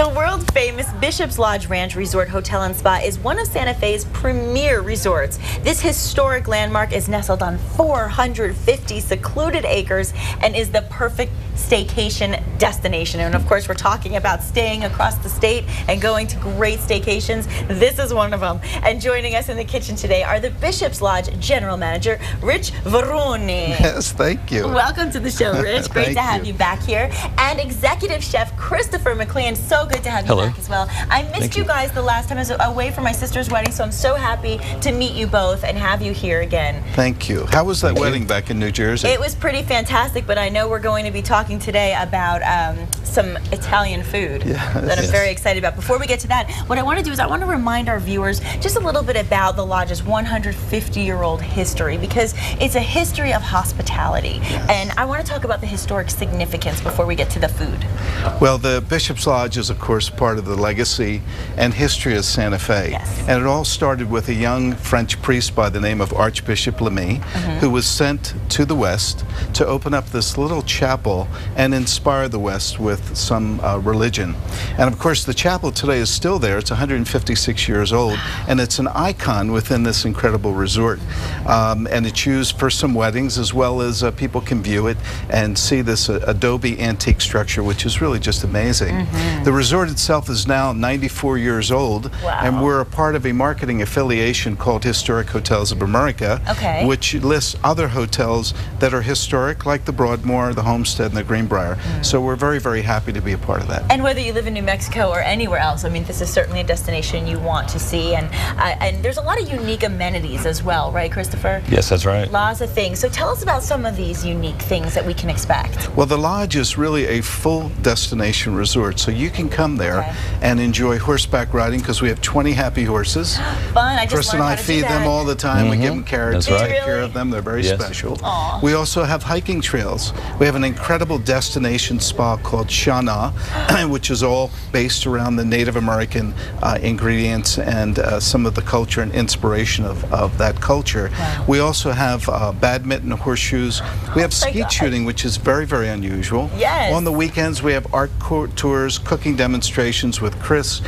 The world-famous Bishop's Lodge Ranch Resort Hotel and Spa is one of Santa Fe's premier resorts. This historic landmark is nestled on 450 secluded acres and is the perfect staycation destination. And of course, we're talking about staying across the state and going to great staycations. This is one of them. And joining us in the kitchen today are the Bishop's Lodge General Manager, Rich Verruni. Yes, thank you. Welcome to the show, Rich. Great to have you back here. And Executive Chef Christopher McLean. So good to have you back as well. I missed you guys the last time I was away for my sister's wedding, so I'm so happy to meet you both and have you here again. Thank you. How was that wedding back in New Jersey? It was pretty fantastic, but I know we're going to be talking today about some Italian food that I'm very excited about. Before we get to that, what I want to do is I want to remind our viewers just a little bit about the Lodge's 150-year-old history, because it's a history of hospitality. And I want to talk about the historic significance before we get to the food. Well, the Bishop's Lodge is, of course, part of the legacy and history of Santa Fe. And it all started with a young French priest by the name of Archbishop Lamy, who was sent to the West to open up this little chapel and inspire the West with some religion. And of course, the chapel today is still there. It's 156 years old, and it's an icon within this incredible resort. And it's used for some weddings, as well as people can view it and see this adobe antique structure, which is really just amazing. The resort itself is now 94 years old, and we're a part of a marketing affiliation called Historic Hotels of America, which lists other hotels that are historic, like the Broadmoor, the Homestead, and the Greenbrier. So we're very, very happy to be a part of that. And whether you live in New Mexico or anywhere else, I mean, this is certainly a destination you want to see. And there's a lot of unique amenities as well, right, Christopher? Yes, that's right. Lots of things. So tell us about some of these unique things that we can expect. Well, the Lodge is really a full destination resort, so you can come there and enjoy horseback riding, because we have 20 happy horses. Fun. I just Chris and I feed them all the time. We give them carrots, take care of them. They're very special. We also have hiking trails. We have an incredible destination spa called Shana, which is all based around the Native American ingredients and some of the culture and inspiration of that culture. We also have badminton, horseshoes. We have skeet shooting, which is very, very unusual. On the weekends, we have art tours, cooking demonstrations with Chris.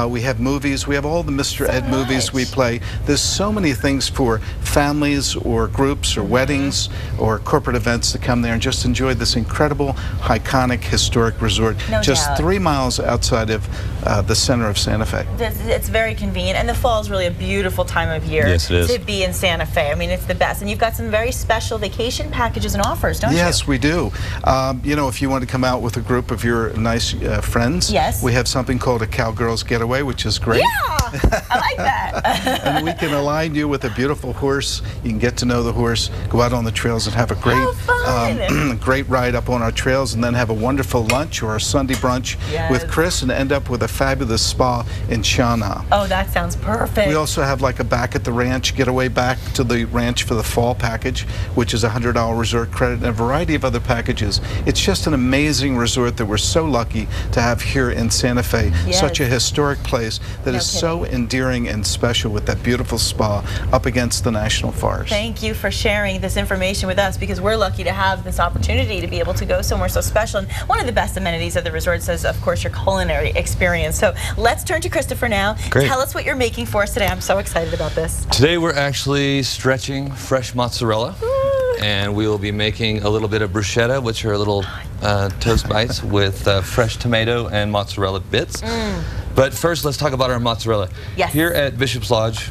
We have movies. We have all the Mr. Ed movies we play. There's so many things for families or groups or weddings or corporate events to come there and just enjoy this incredible, iconic, historic resort just 3 miles outside of the center of Santa Fe. It's very convenient, and the fall is really a beautiful time of year to be in Santa Fe. I mean, it's the best. And you've got some very special vacation packages and offers, don't you? Yes, we do. You know, if you want to come out with a group of your nice friends, we have something called a Cowgirls Getaway, which is great. I like that. And we can align you with a beautiful horse. You can get to know the horse, go out on the trails and have a great, great ride up on our trails, and then have a wonderful lunch or a Sunday brunch with Chris, and end up with a fabulous spa in Shana. Oh, that sounds perfect. We also have like a back at the ranch getaway back to the ranch for the fall package, which is a $100 resort credit, and a variety of other packages. It's just an amazing resort that we're so lucky to have here in Santa Fe. Such a historic place that is so endearing and special, with that beautiful spa up against the National Forest. Thank you for sharing this information with us, because we're lucky to have this opportunity to be able to go somewhere so special. And one of the best amenities of the resort is, of course, your culinary experience. So let's turn to Christopher now. Tell us what you're making for us today. I'm so excited about this. Today we're actually stretching fresh mozzarella. And we will be making a little bit of bruschetta, which are little toast bites with fresh tomato and mozzarella bits. But first, let's talk about our mozzarella. Here at Bishop's Lodge,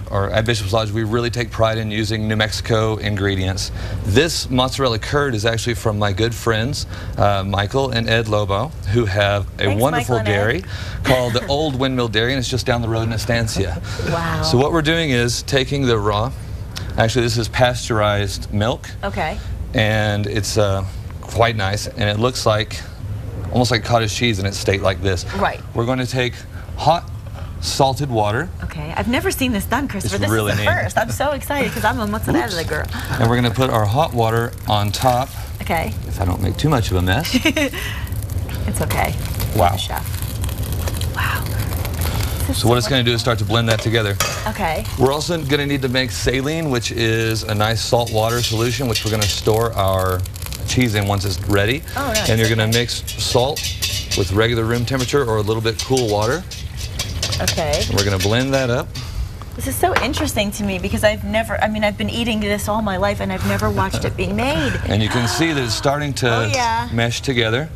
we really take pride in using New Mexico ingredients. This mozzarella curd is actually from my good friends, Michael and Ed Lobo, who have a wonderful dairy called the Old Windmill Dairy, and it's just down the road in Estancia. So what we're doing is taking the raw, actually this is pasteurized milk. And it's quite nice, and it looks like almost like cottage cheese in its state like this. We're going to take hot salted water. I've never seen this done, Christopher. This really is the first. I'm so excited because I'm a mozzarella girl. And we're going to put our hot water on top. If I don't make too much of a mess. It's okay. Wow. Chef. So what it's going to do is start to blend that together. Okay. We're also going to need to make saline, which is a nice salt water solution, which we're going to store our cheese in once it's ready. Oh, nice. And you're going to mix salt with regular room temperature or a little bit cool water. Okay. And we're going to blend that up. This is so interesting to me because I've been eating this all my life and I've never watched it being made. And you can see that it's starting to mesh together.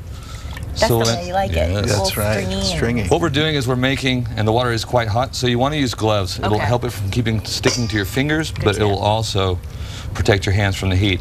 That's the way you like it. That's right. Stringy. What we're doing is we're making, and the water is quite hot, so you want to use gloves. It'll help it from sticking to your fingers, but it will also protect your hands from the heat.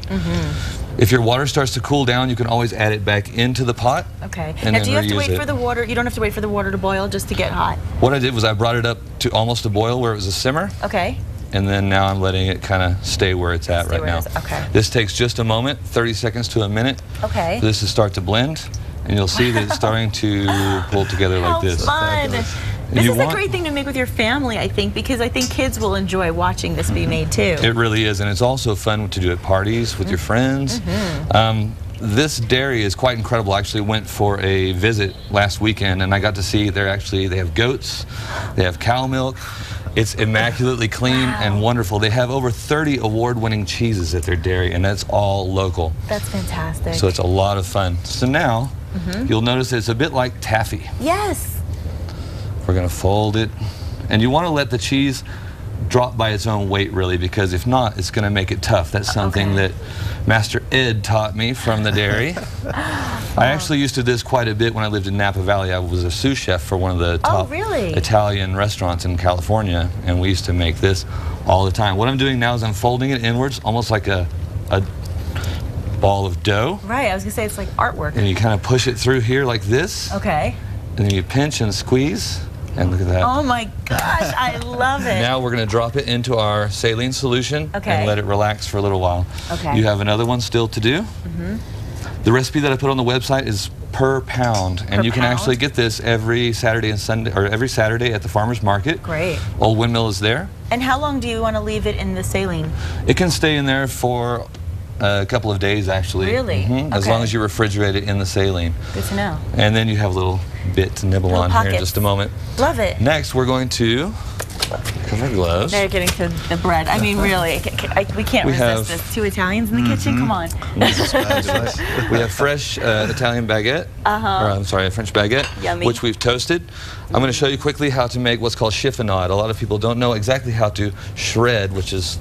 If your water starts to cool down, you can always add it back into the pot. Okay. And now, do you have to reuse wait for the water? You don't have to wait for the water to boil just to get hot? What I did was I brought it up to almost a boil where it was a simmer. Okay. And then now I'm letting it kind of stay where it's at right now. Okay. This takes just a moment, 30 seconds to a minute. Okay. For this to start to blend. And you'll see that it's starting to pull together like this. Fun! This is a great thing to make with your family, I think, because I think kids will enjoy watching this be made too. It really is, and it's also fun to do at parties with your friends. This dairy is quite incredible. I actually went for a visit last weekend, and I got to see they have goats, they have cow milk. It's immaculately clean and wonderful. They have over 30 award-winning cheeses at their dairy, and that's all local. That's fantastic. So it's a lot of fun. So now, you'll notice it's a bit like taffy. Yes. We're going to fold it. And you want to let the cheese drop by its own weight, really, because if not, it's going to make it tough. That's something that Master Ed taught me from the dairy. I actually used to do this quite a bit when I lived in Napa Valley. I was a sous chef for one of the top Italian restaurants in California, and we used to make this all the time. What I'm doing now is I'm folding it inwards, almost like a ball of dough. Right, I was going to say it's like artwork. And you kind of push it through here like this. Okay. And then you pinch and squeeze. And look at that. Oh my gosh, I love it. Now we're going to drop it into our saline solution and let it relax for a little while. Okay. You have another one still to do. The recipe that I put on the website is per pound, and you can actually get this every Saturday and Sunday, or every Saturday at the farmer's market. Great. Old Windmill is there. And how long do you want to leave it in the saline? It can stay in there for a couple of days, actually. Really? As long as you refrigerate it in the saline. Good to know. And then you have a little bit to nibble on here in just a moment. Love it. Next, we're going to cover gloves. They're getting to the bread. I mean, really, we can't resist this. Two Italians in the kitchen? Come on. We have fresh Italian baguette, or I'm sorry, a French baguette, which we've toasted. I'm going to show you quickly how to make what's called chiffonade. A lot of people don't know exactly how to shred, which is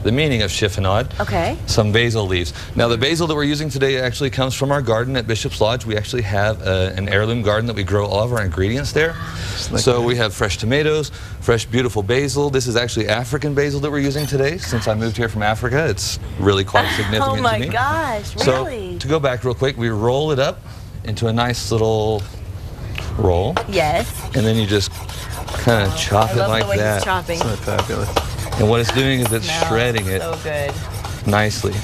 the meaning of chiffonade. Okay. Some basil leaves. Now, the basil that we're using today actually comes from our garden at Bishop's Lodge. We actually have an heirloom garden that we grow all of our ingredients there. So we have fresh tomatoes, fresh beautiful basil. This is actually African basil that we're using today. Since I moved here from Africa, it's really quite significant to me. Oh my gosh, really? So to go back real quick, we roll it up into a nice little roll. Yes. And then you just kind of chop it like that. I love the way he's chopping. Isn't that fabulous? And what it's doing is it's shredding it nicely.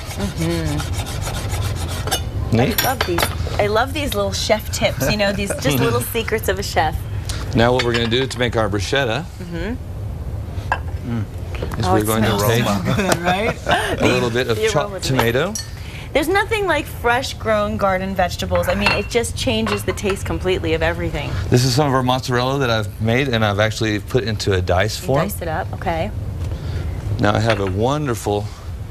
Neat. I love these. I love these little chef tips, you know, these just little secrets of a chef. Now what we're going to do to make our bruschetta is we're going to take a little bit of chopped tomato. There's nothing like fresh grown garden vegetables. I mean, it just changes the taste completely of everything. This is some of our mozzarella that I've made, and I've actually put into a dice form. Dice it up, okay. Now I have a wonderful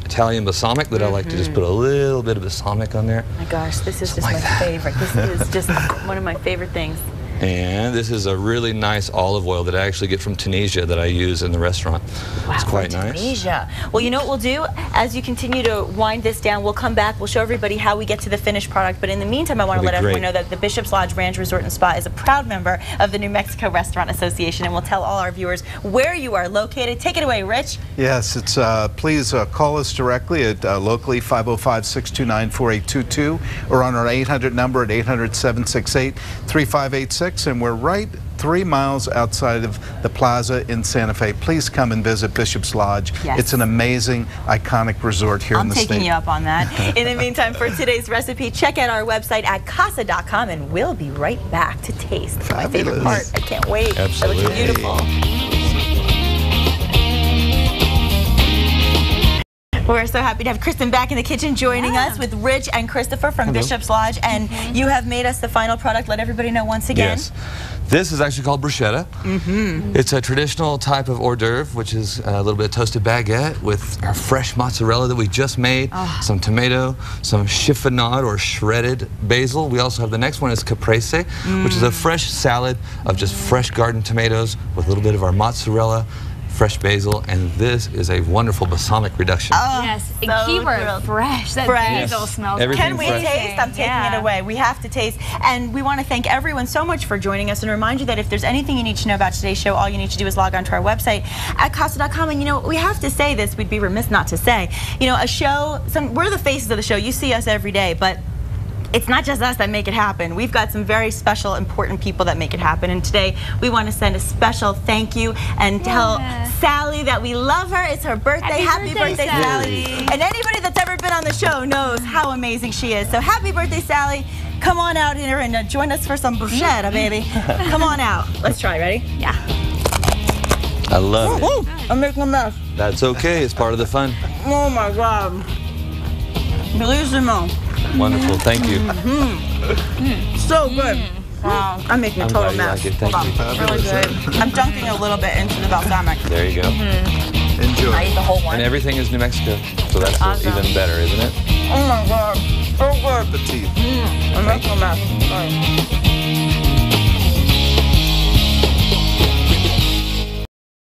Italian balsamic that I like to just put a little bit of balsamic on there. My gosh, this is just my favorite. This is just one of my favorite things. And this is a really nice olive oil that I actually get from Tunisia that I use in the restaurant. Wow, it's quite nice. Tunisia. Well, you know what we'll do? As you continue to wind this down, we'll come back. We'll show everybody how we get to the finished product. But in the meantime, I want to let everyone know that the Bishop's Lodge Ranch Resort and Spa is a proud member of the New Mexico Restaurant Association, and we'll tell all our viewers where you are located. Take it away, Rich. Yes, it's please call us directly at locally 505-629-4822 or on our 800 number at 800-768-3586. And we're right 3 miles outside of the plaza in Santa Fe. Please come and visit Bishop's Lodge. Yes. It's an amazing, iconic resort here in the state. I'm taking you up on that. In the meantime, for today's recipe, check out our website at casa.com, and we'll be right back to taste. Fabulous. My favorite part. I can't wait. Absolutely. That looks beautiful. We're so happy to have Kristen back in the kitchen joining us with Rich and Christopher from Bishop's Lodge. And you have made us the final product. Let everybody know once again. Yes. This is actually called bruschetta. It's a traditional type of hors d'oeuvre, which is a little bit of toasted baguette with our fresh mozzarella that we just made, some tomato, some chiffonade or shredded basil. We also have the next one is caprese, which is a fresh salad of just fresh garden tomatoes with a little bit of our mozzarella, fresh basil, and this is a wonderful balsamic reduction. Oh, yes, and so keyword fresh. That basil smells. Everything Can we fresh. taste? I'm taking it away. We have to taste. And we want to thank everyone so much for joining us and remind you that if there's anything you need to know about today's show, all you need to do is log on to our website at Casa.com. And you know, we have to say this, we'd be remiss not to say, you know, a show, we're the faces of the show. You see us every day, but it's not just us that make it happen. We've got some very special, important people that make it happen. And today, we want to send a special thank you and tell Sally that we love her. It's her birthday. Happy birthday, Sally. And anybody that's ever been on the show knows how amazing she is. So happy birthday, Sally. Come on out here and join us for some bruschetta, baby. Come on out. Let's try. Ready? Yeah. I love it. I'm making a mess. That's okay. It's part of the fun. Oh, my God. Bellissimo. Wonderful. Thank you. So good. Wow. I'm making a I'm total glad mess. you like it. Thank you. Really good. I'm dunking a little bit into the balsamic. There you go. Enjoy. I eat the whole one. And everything is New Mexico, so that's Awesome. even better, isn't it? Oh my God. So good. Petite. I'm making a mess. Sorry.